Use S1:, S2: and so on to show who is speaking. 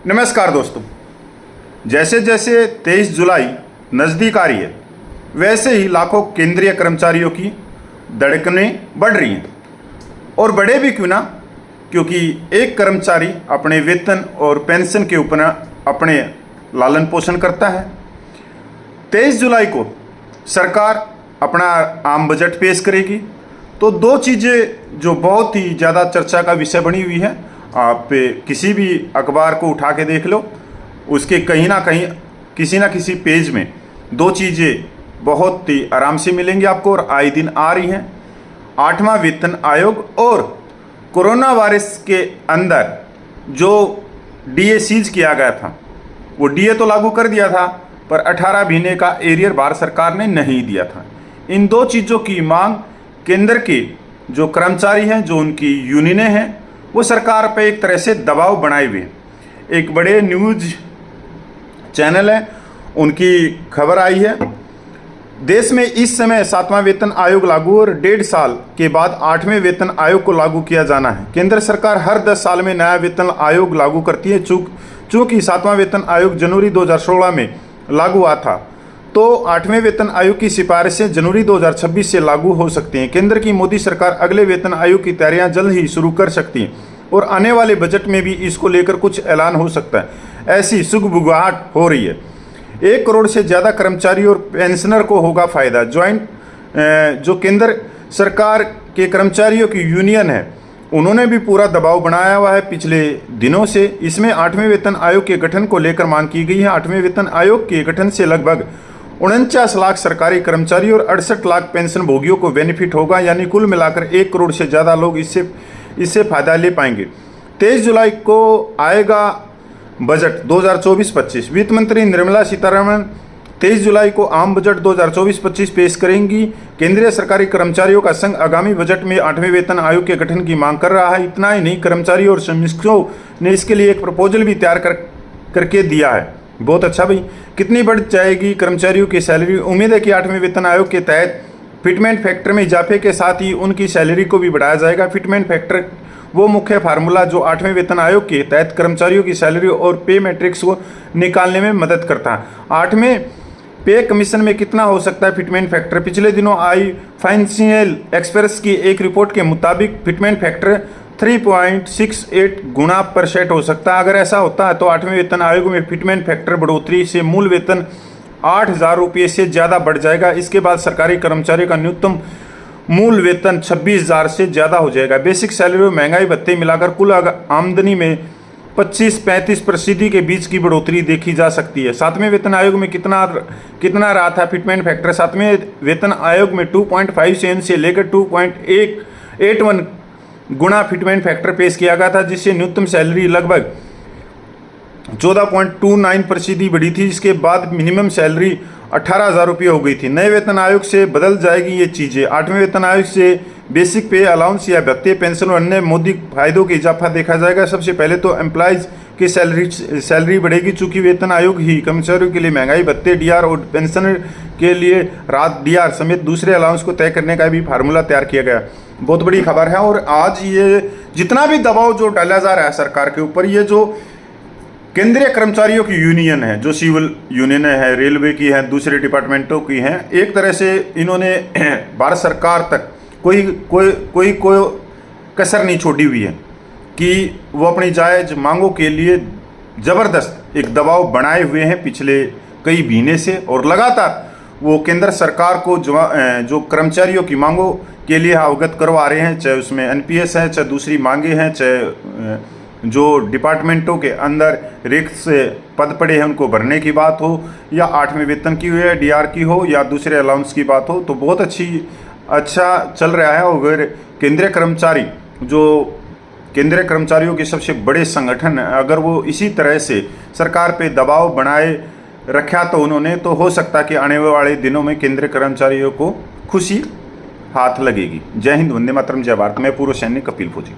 S1: नमस्कार दोस्तों, जैसे जैसे 23 जुलाई नज़दीक आ रही है वैसे ही लाखों केंद्रीय कर्मचारियों की धड़कनें बढ़ रही हैं। और बढ़े भी क्यों ना, क्योंकि एक कर्मचारी अपने वेतन और पेंशन के ऊपर अपने लालन पोषण करता है। 23 जुलाई को सरकार अपना आम बजट पेश करेगी, तो दो चीज़ें जो बहुत ही ज़्यादा चर्चा का विषय बनी हुई है, आप किसी भी अखबार को उठा के देख लो, उसके कहीं ना कहीं किसी ना किसी पेज में दो चीज़ें बहुत ही आराम से मिलेंगी आपको और आए दिन आ रही हैं। 8वां वेतन आयोग और कोरोना वायरस के अंदर जो डीए सीज किया गया था, वो डीए तो लागू कर दिया था, पर 18 महीने का एरियर भारत सरकार ने नहीं दिया था। इन दो चीज़ों की मांग केंद्र के जो कर्मचारी हैं, जो उनकी यूनियनें हैं, वो सरकार पे एक तरह से दबाव बनाए हुए हैं। एक बड़े न्यूज़ चैनल है, उनकी खबर आई है, देश में इस समय 7वां वेतन आयोग लागू और 1.5 साल के बाद 8वें वेतन आयोग को लागू किया जाना है। केंद्र सरकार हर 10 साल में नया वेतन आयोग लागू करती है। चूंकि 7वां वेतन आयोग जनवरी 2016 में लागू हुआ था, तो 8वें वेतन आयोग की सिफारिशें जनवरी 2026 से लागू हो सकती हैं। केंद्र की मोदी सरकार अगले वेतन आयोग की तैयारियां जल्द ही शुरू कर सकती है और आने वाले बजट में भी इसको लेकर कुछ ऐलान हो सकता है, ऐसी सुगबुगाहट हो रही है। 1 करोड़ से ज़्यादा कर्मचारी और पेंशनर को होगा फायदा। जो केंद्र सरकार के कर्मचारियों की यूनियन है, उन्होंने भी पूरा दबाव बनाया हुआ है पिछले दिनों से। इसमें 8वें वेतन आयोग के गठन को लेकर मांग की गई है। 8वें वेतन आयोग के गठन से लगभग 49 लाख सरकारी कर्मचारी और 68 लाख पेंशन भोगियों को बेनिफिट होगा, यानी कुल मिलाकर 1 करोड़ से ज़्यादा लोग इससे फायदा ले पाएंगे। 23 जुलाई को आएगा बजट 2024-25। वित्त मंत्री निर्मला सीतारमण 23 जुलाई को आम बजट 2024-25 पेश करेंगी। केंद्रीय सरकारी कर्मचारियों का संघ आगामी बजट में 8वें वेतन आयोग के गठन की मांग कर रहा है। इतना ही नहीं, कर्मचारी और श्रमिकों ने इसके लिए एक प्रपोजल भी तैयार करके दिया है। बहुत अच्छा भाई, कितनी बढ़ जाएगी कर्मचारियों की सैलरी? उम्मीद है कि 8वें वेतन आयोग के तहत फिटमेंट फैक्टर में इजाफे के साथ ही उनकी सैलरी को भी बढ़ाया जाएगा। फिटमेंट फैक्टर वो मुख्य फार्मूला जो 8वें वेतन आयोग के तहत कर्मचारियों की सैलरी और पे मैट्रिक्स को निकालने में मदद करता है। 8वें पे कमीशन में कितना हो सकता है फिटमेंट फैक्टर? पिछले दिनों आई फाइनेंशियल एक्सप्रेस की एक रिपोर्ट के मुताबिक फिटमेंट फैक्टर 3.68 गुना पर सेट हो सकता है। अगर ऐसा होता है तो 8वें वेतन आयोग में फिटमेंट फैक्टर बढ़ोतरी से मूल वेतन 8,000 रुपये से ज़्यादा बढ़ जाएगा। इसके बाद सरकारी कर्मचारियों का न्यूनतम मूल वेतन 26,000 से ज़्यादा हो जाएगा। बेसिक सैलरी और महंगाई भत्ते मिलाकर कुल आमदनी में 25-35% के बीच की बढ़ोतरी देखी जा सकती है। 7वें वेतन आयोग में कितना रहा था फिटमेंट फैक्टर? 7वें वेतन आयोग में 2.57 से लेकर 2.81 गुना फिटमेंट फैक्टर पेश किया गया था, जिससे न्यूनतम सैलरी लगभग 14.29% बढ़ी थी। इसके बाद मिनिमम सैलरी 18,000 रुपये हो गई थी। नए वेतन आयोग से बदल जाएगी ये चीज़ें। 8वें वेतन आयोग से बेसिक पे अलाउंस या भत्ते, पेंशन और अन्य मौद्रिक फायदों के इजाफा देखा जाएगा। सबसे पहले तो एम्प्लॉयज़ की सैलरी बढ़ेगी, चूंकि वेतन आयोग ही कर्मचारियों के लिए महंगाई भत्ते, डीआर और पेंशनर के लिए रात डीआर समेत दूसरे अलाउंस को तय करने का भी फार्मूला तैयार किया गया। बहुत बड़ी खबर है। और आज ये जितना भी दबाव जो डाला जा रहा है सरकार के ऊपर, ये जो केंद्रीय कर्मचारियों की यूनियन है, जो सिविल यूनियन है, रेलवे की है, दूसरे डिपार्टमेंटों की हैं, एक तरह से इन्होंने भारत सरकार तक कोई कसर नहीं छोड़ी हुई है कि वो अपनी जायज़ मांगों के लिए ज़बरदस्त एक दबाव बनाए हुए हैं पिछले कई महीने से। और लगातार वो केंद्र सरकार को जो कर्मचारियों की मांगों के लिए अवगत करवा रहे हैं, चाहे उसमें एनपीएस है, चाहे दूसरी मांगे हैं, चाहे जो डिपार्टमेंटों के अंदर रिक्त से पद पड़े हैं उनको भरने की बात हो, या 8वें वेतन की हो, या डीआर की हो, या दूसरे अलाउंस की बात हो, तो बहुत अच्छा चल रहा है। और केंद्रीय कर्मचारी जो केंद्रीय कर्मचारियों के सबसे बड़े संगठन है, अगर वो इसी तरह से सरकार पे दबाव बनाए रखा तो उन्होंने, तो हो सकता है कि आने वाले दिनों में केंद्रीय कर्मचारियों को खुशी हाथ लगेगी। जय हिंद, वंदे मातरम, जय भारत। मैं पूर्व सैनिक कपिल फौजी।